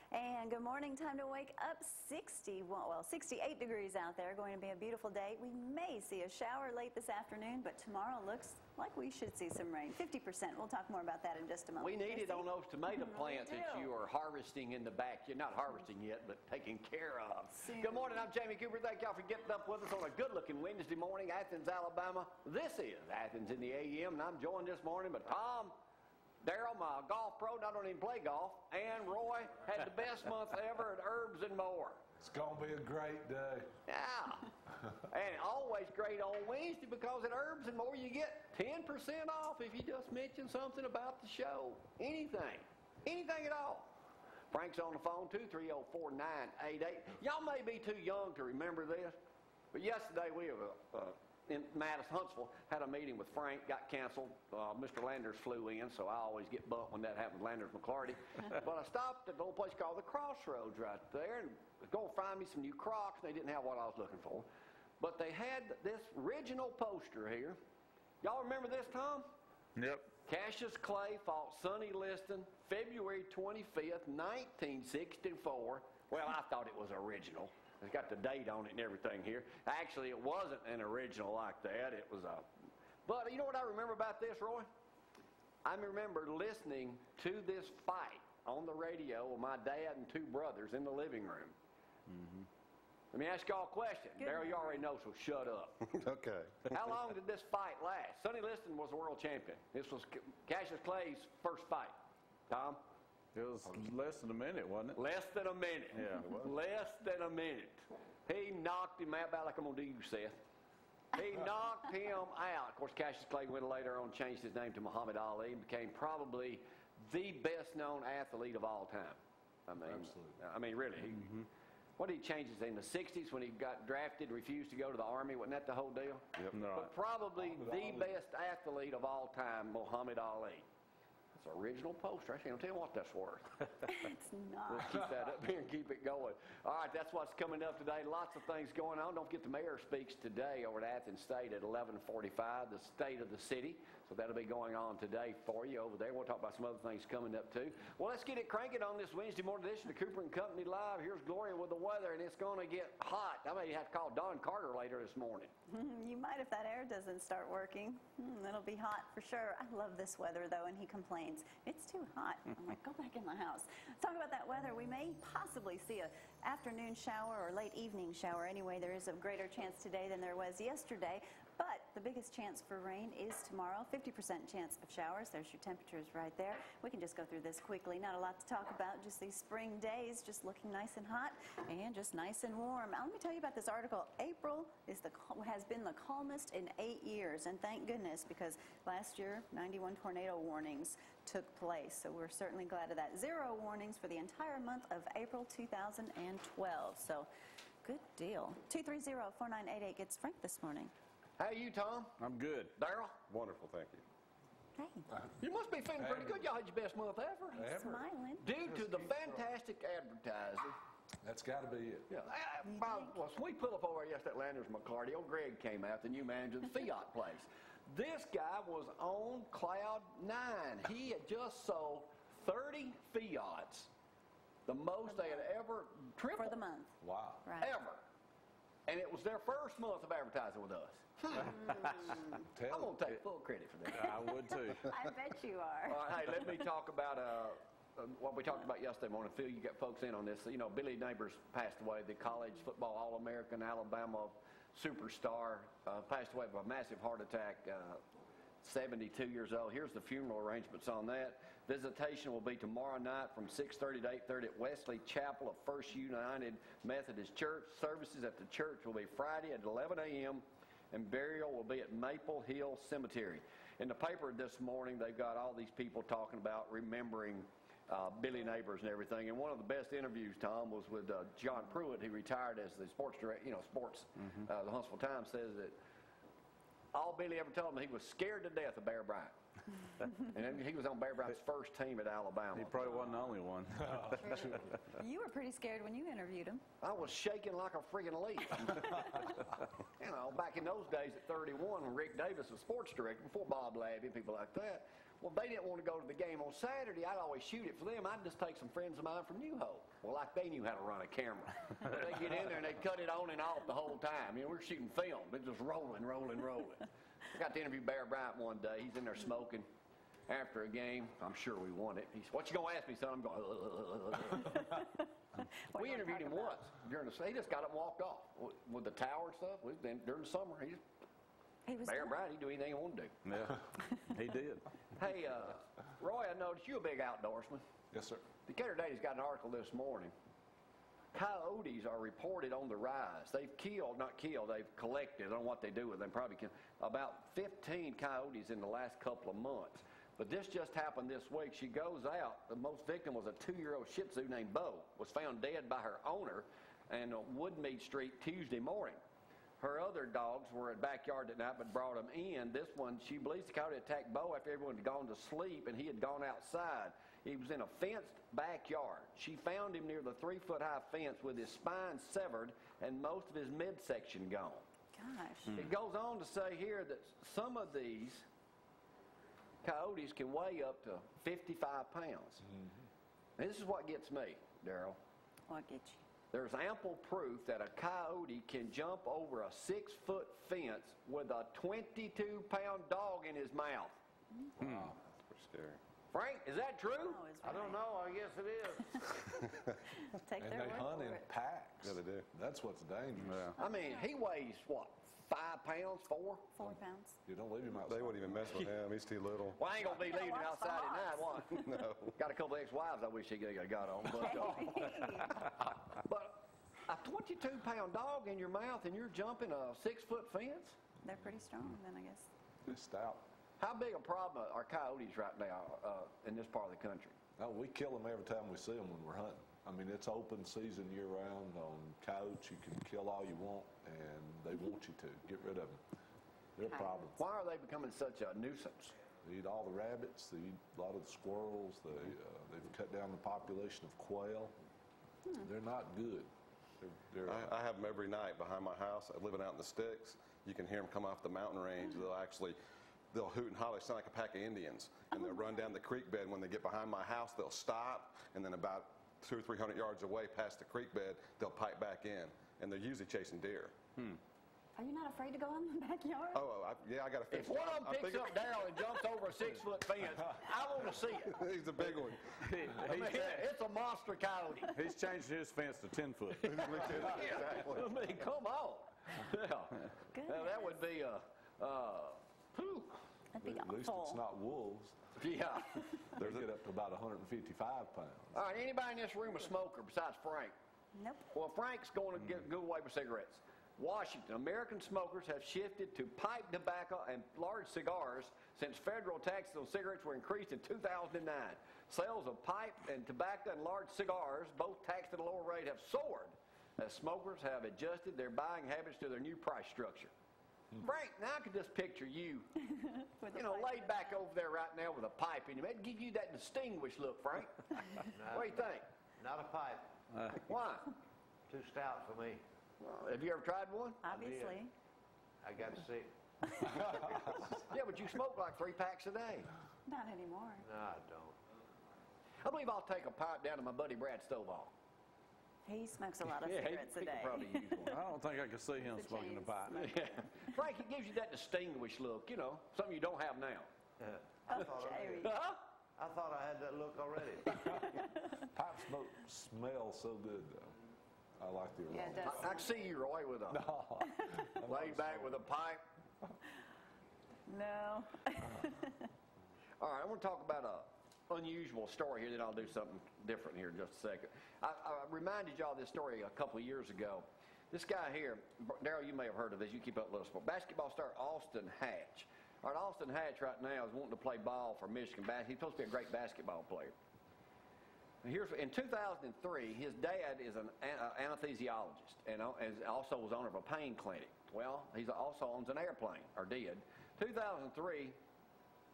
And good morning, time to wake up. 68 degrees out there. Going to be a beautiful day. We may see a shower late this afternoon, but tomorrow looks like we should see some rain. 50%. We'll talk more about that in just a moment. We need it on those tomato plants that you are harvesting in the back. You're not harvesting yet, but taking care of. Soon. Good morning. I'm Jamie Cooper. Thank y'all for getting up with us on a good-looking Wednesday morning, Athens, Alabama. This is Athens in the AM, and I'm joined this morning by Tom, Daryl, my golf pro, I don't even play golf, and Roy had the best month ever at Herbs and More. It's going to be a great day. Yeah. And always great on Wednesday because at Herbs and More you get 10% off if you just mention something about the show. Anything. Anything at all. Frank's on the phone, 230-4988. Y'all may be too young to remember this, but yesterday we in Madison, Huntsville, had a meeting with Frank, got canceled. Mr. Landers flew in, so I always get bumped when that happens, Landers McClarty. But I stopped at a little place called the Crossroads right there and was going to find me some new Crocs. They didn't have what I was looking for. But they had this original poster here. Y'all remember this, Tom? Yep. Cassius Clay fought Sonny Liston February 25th, 1964. Well, I thought it was original. It's got the date on it and everything here. Actually, it wasn't an original like that. It was a... But you know what I remember about this, Roy? I remember listening to this fight on the radio with my dad and two brothers in the living room. Mm-hmm. Let me ask y'all a question. Daryl, you already know, so shut up. Okay. How long did this fight last? Sonny Liston was the world champion. This was Cassius Clay's first fight. Tom? It was less than a minute, wasn't it? Less than a minute. Yeah, it was. Less than a minute. He knocked him out, about like I'm going to do you, Seth. He knocked him out. Of course, Cassius Clay went later on, changed his name to Muhammad Ali, and became probably the best-known athlete of all time. Absolutely. I mean, really. Mm-hmm. What did he change his name? In the 60s when he got drafted, refused to go to the Army? Wasn't that the whole deal? Yep. No. But probably the best athlete of all time, Muhammad Ali. It's an original poster. I can't tell you what that's worth. It's not. We'll keep that up here and keep it going. All right, that's what's coming up today. Lots of things going on. Don't forget the mayor speaks today over at Athens State at 11:45, the state of the city. So that'll be going on today for you over there. We'll talk about some other things coming up too. Well, let's get it cranking on this Wednesday morning edition of Cooper and Company Live. Here's Gloria with the weather, and it's going to get hot. I may have to call Don Carter later this morning. You might if that air doesn't start working. It'll be hot for sure. I love this weather, though, and he complains. It's too hot. I'm like, go back in the house. Talking about that weather, we may possibly see an afternoon shower or late evening shower. Anyway, there is a greater chance today than there was yesterday. But the biggest chance for rain is tomorrow. 50% chance of showers. There's your temperatures right there. We can just go through this quickly. Not a lot to talk about. Just these spring days, just looking nice and hot and just nice and warm. Now, let me tell you about this article. April has been the calmest in 8 years. And thank goodness, because last year, 91 tornado warnings took place. So we're certainly glad of that. 0 warnings for the entire month of April 2012. So good deal. 230-4988 gets Frank this morning. How are you, Tom? I'm good. Daryl? Wonderful, thank you. Hey, You must be feeling pretty good. Y'all had your best month ever. he's smiling. Due to the fantastic advertising. That's got to be it. Yeah, well, when we pull up over yesterday at Landers McClarty, old Greg came out, the new manager of the Fiat place. This guy was on cloud 9. He had just sold 30 Fiats, the most they had ever tripled. For the month. Wow. Right. Ever. And it was their first month of advertising with us. I'm going to take full credit for that. I would too. I bet you are. All right, hey, let me talk about what we talked about yesterday morning. Phil, you got folks in on this. You know, Billy Neighbors passed away, the college football All-American, Alabama superstar, passed away by a massive heart attack, 72 years old. Here's the funeral arrangements on that. Visitation will be tomorrow night from 6:30 to 8:30 at Wesley Chapel of First United Methodist Church. Services at the church will be Friday at 11 a.m. and burial will be at Maple Hill Cemetery. In the paper this morning, they've got all these people talking about remembering Billy Neighbors and everything. And one of the best interviews, Tom, was with John Pruitt, who retired as the sports director, the Huntsville Times says that all Billy ever told him, he was scared to death of Bear Bryant. And he was on Bear Bryant's first team at Alabama. He probably wasn't the only one. You were pretty scared when you interviewed him. I was shaking like a friggin' leaf. You know, back in those days at 31, when Rick Davis was sports director, before Bob Labby and people like that, Well, they didn't want to go to the game on Saturday. I'd always shoot it for them. I'd just take some friends of mine from New Hope. Well, like they knew how to run a camera. But they'd get in there and they'd cut it on and off the whole time. You know, we were shooting film. It just rolling. I got to interview Bear Bryant one day. He's in there smoking after a game. I'm sure we won it. He said, "What you going to ask me, son?" I'm going, We interviewed him once during the, he just got up and walked off with the tower and stuff. During the summer, he was Bear Bryant. He'd do anything he wanted to do. Yeah, he did. Hey, Roy, I noticed you're a big outdoorsman. Yes, sir. Decatur Daily's got an article this morning. Coyotes are reported on the rise. They've they've collected, I don't know what they do with them, probably about 15 coyotes in the last couple of months. But this just happened this week. She goes out. The most victim was a 2-year-old Shih Tzu named Bo, was found dead by her owner on Woodmead Street Tuesday morning. Her other dogs were at backyard that night but brought them in. This one, she believes the coyote attacked Bo after everyone had gone to sleep and he had gone outside. He was in a fenced backyard. She found him near the 3-foot-high fence with his spine severed and most of his midsection gone. Gosh. It goes on to say here that some of these coyotes can weigh up to 55 pounds. Mm-hmm. This is what gets me, Daryl. What gets you? There's ample proof that a coyote can jump over a 6-foot fence with a 22-pound dog in his mouth. Wow, that's pretty scary. Frank, is that true? Oh, it's I don't know. I guess it is. Take And their they word hunt for in it. packs. Yeah, they do. That's what's dangerous. Yeah. I mean, he weighs, what, 5 pounds, 4? 4 pounds. You don't leave him outside. They wouldn't even mess with him. He's too little. Well, I ain't going to be leaving him watch the outside at night, hawks. what? No. Got a couple of ex-wives I wish he could have got on. But a 22-pound dog in your mouth and you're jumping a 6-foot fence? They're pretty strong then, I guess. They're stout. How big a problem are coyotes right now in this part of the country? No, we kill them every time we see them when we're hunting. I mean, it's open season year-round on coyotes. You can kill all you want, and they want you to. Get rid of them. They're a problem. Why are they becoming such a nuisance? They eat all the rabbits. They eat a lot of the squirrels. They've cut down the population of quail. They're not good. I have them every night behind my house. Living out in the sticks, you can hear them come off the mountain range. They'll hoot and holler, sound like a pack of Indians, and they'll run down the creek bed. When they get behind my house, they'll stop, and then about 200 or 300 yards away past the creek bed, they'll pipe back in, and they're usually chasing deer. Are you not afraid to go in the backyard? Yeah, I got to fix If one of them picks up Daryl and jumps over a 6-foot fence, I want to see it. He's a big one. I mean, it's a monster coyote. He's changed his fence to 10 foot. Exactly. I mean, come on. Yeah. Goodness. Now, that would be whew. That'd be At least it's awful. not wolves. Yeah. They get up to about 155 pounds. All right, anybody in this room a smoker besides Frank? Nope. Well, Frank's going to go away with cigarettes. Washington, American smokers have shifted to pipe tobacco and large cigars since federal taxes on cigarettes were increased in 2009. Sales of pipe and tobacco and large cigars, both taxed at a lower rate, have soared as smokers have adjusted their buying habits to their new price structure. Frank, now I can just picture you, With the laid back over there right now with a pipe in your mouth. It'd give you that distinguished look, Frank. What do you think? Not a pipe. Why? Too stout for me. Well, have you ever tried one? Obviously. I got sick. Yeah, but you smoke like 3 packs a day. Not anymore. No, I don't. I believe I'll take a pipe down to my buddy Brad Stovall. He smokes a lot of Yeah, cigarettes he a day. could probably use one. I don't think I could see him It's a smoking a chain pipe. smoker. Yeah. Frank, it gives you that distinguished look, something you don't have now. I thought I Jerry. did. Huh? I thought I had that look already. Pipe smoke smells so good, though. I like the aroma. Yeah, it does. I can see you, Roy, with a laid back with a pipe. No. All right, I want to talk about a unusual story here, then I'll do something different here in just a second. I reminded y'all this story a couple of years ago. This guy here, Daryl, you may have heard of this. You keep up with us. Basketball star Austin Hatch. All right, Austin Hatch right now is wanting to play ball for Michigan. He's supposed to be a great basketball player. In 2003, his dad is an anesthesiologist and also was owner of a pain clinic. Well, he also owns an airplane, or did. 2003,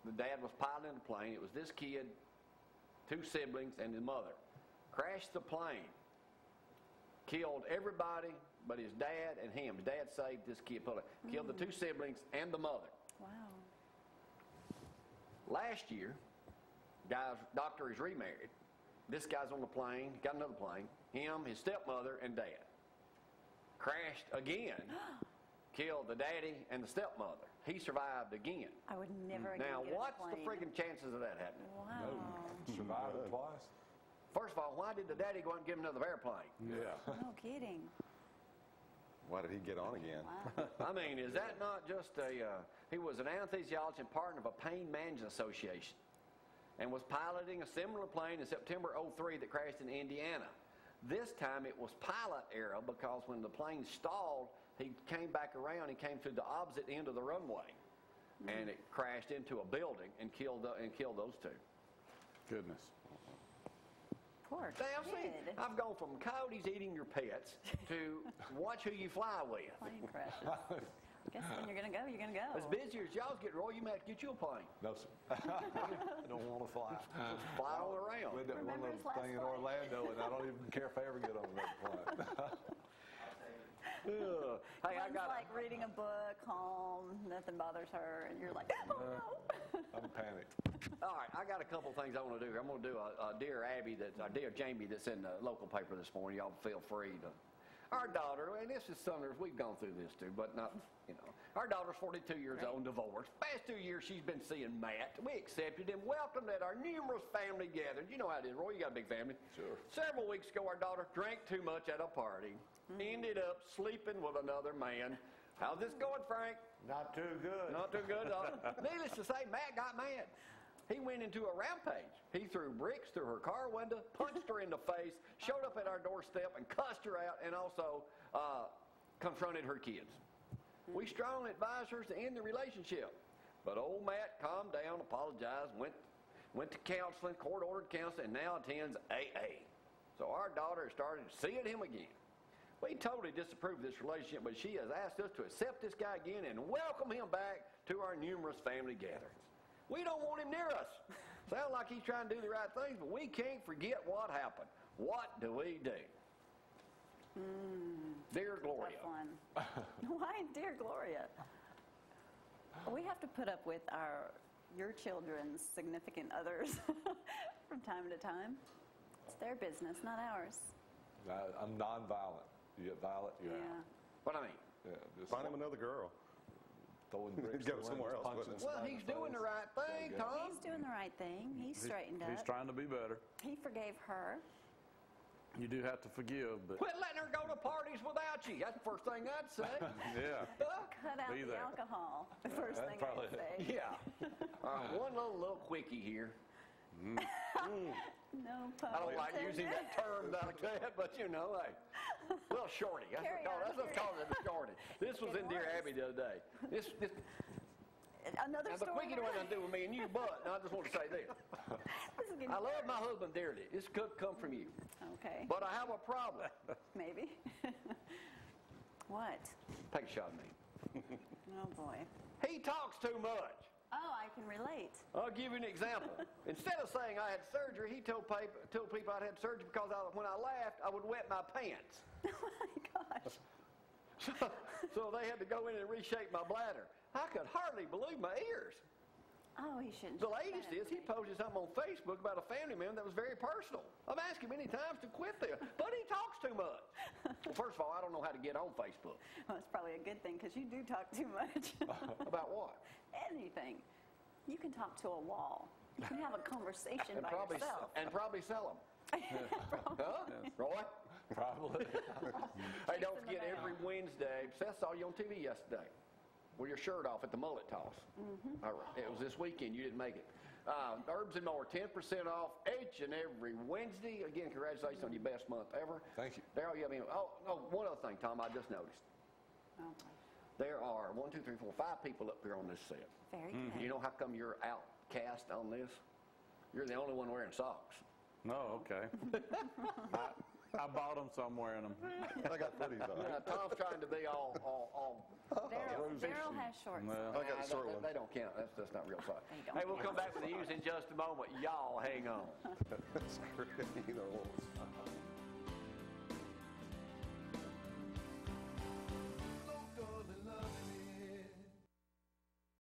the dad was piloting the plane. It was this kid, 2 siblings, and his mother. Crashed the plane. Killed everybody but his dad and him. His dad saved this kid. Killed the 2 siblings and the mother. Wow. Last year, guy's doctor is remarried. This guy's on the plane, got another plane. Him, his stepmother, and dad. Crashed again, killed the daddy and the stepmother. He survived again. I would never again Now, get on a what's the plane. freaking chances of that happening? Wow. Survived it twice? First of all, why did the daddy go out and give him another airplane? Yeah. No kidding. Why did he get on again? Wow. I mean, is that not just he was an anesthesiologist and partner of a pain management association and was piloting a similar plane in September '03 that crashed in Indiana. This time it was pilot era because when the plane stalled, he came back around and came to the opposite end of the runway. And it crashed into a building and killed those two. Goodness. Poor Now, see, kid. I've gone from coyotes eating your pets to watch who you fly with. Plane crashes. I guess when you're going to go, you're going to go. As busy as y'all's getting, Roy, you might have to get you a plane. No, sir. I don't want to fly. Just fly all around. We did one Remember of his those last things in flight? Orlando, and I don't even care if I ever get on that plane. Ugh. Hey, I One's got like reading a book, calm, nothing bothers her, and you're like, oh no. I'm panicked. All right, I got a couple things I want to do. I'm going to do a Dear Abby, Dear Jamie that's in the local paper this morning. Y'all feel free to. Our daughter, and this is something we've gone through this too, but not, our daughter's 42 years old and divorced. Past 2 years, she's been seeing Matt. We accepted him, welcomed at our numerous family gatherings. You know how it is, Roy, you got a big family. Sure. Several weeks ago, our daughter drank too much at a party, ended up sleeping with another man. How's this going, Frank? Not too good. Not too good. Needless to say, Matt got mad. He went into a rampage. He threw bricks through her car window, punched her in the face, showed up at our doorstep and cussed her out, and also confronted her kids. We strongly advised her to end the relationship. But old Matt calmed down, apologized, went to counseling, court-ordered counseling, and now attends AA. So our daughter has started seeing him again. We totally disapprove of this relationship, but she has asked us to accept this guy again and welcome him back to our numerous family gatherings. We don't want him near us. Sounds like he's trying to do the right things, but we can't forget what happened. What do we do? Dear Gloria. Tough one. Why, dear Gloria? We have to put up with your children's significant others from time to time. It's their business, not ours. I'm nonviolent. You get violent, you're out. What I mean? Yeah, just Find him another girl. throwing bricks Go around, somewhere else, punching wouldn't it? Well, somebody in he's the doing the face. right thing, Yeah. Tom. He's doing the right thing. He's straightened He's up. trying to be better. He forgave her. You do have to forgive, but Quit letting her go to parties without you. That's the first thing I'd say. yeah. Cut out Be the there. alcohol. The first that's thing probably I'd say. Yeah. One little quickie here. No pun I don't like intended. using that term like that, but hey, little shorty. That's Carry what on, let's call it a shorty. This was in Getting Dear worse. Abby the other day. Another Now the story. quickie don't have nothing to do with me and you, but I just want to say this. This is getting I love worse. my husband dearly. This could come from you. Okay, But I have a problem. maybe. What? Take a shot at me. Oh boy. He talks too much. Oh, I can relate. I'll give you an example. Instead of saying I had surgery, he told people I'd had surgery because when I laughed, I would wet my pants. Oh my gosh. So they had to go in and reshape my bladder. I could hardly believe my ears. Oh, he shouldn't. The do that latest is he information. posted something on Facebook about a family member that was very personal. I've asked him many times to quit this, but he talks too much. Well, first of all, I don't know how to get on Facebook. Well, it's probably a good thing because you do talk too much. About what? Anything. You can talk to a wall. You can have a conversation by yourself. And probably sell them. Huh? Roy? Probably. Hey, don't in the forget mail. every Wednesday, Seth saw you on TV yesterday with your shirt off at the mullet toss. All right. It was this weekend. You didn't make it. Herbs and More, 10% off each and every Wednesday. Again, congratulations on your best month ever. Thank you. Daryl, you have any? Oh, no, one other thing, Tom, I just noticed. Oh, There are 1, 2, 3, 4, 5 people up here on this set. very good. You know how come you're outcast on this? You're the only one wearing socks. No, okay. I bought them, so I'm wearing them. I got footies on. Yeah, Tom's trying to be all Daryl has shorts. Well, I got the short ones. They don't count. That's not real socks. They don't Hey, we'll count. come back with the news in just a moment. Y'all hang on. That's great. You know.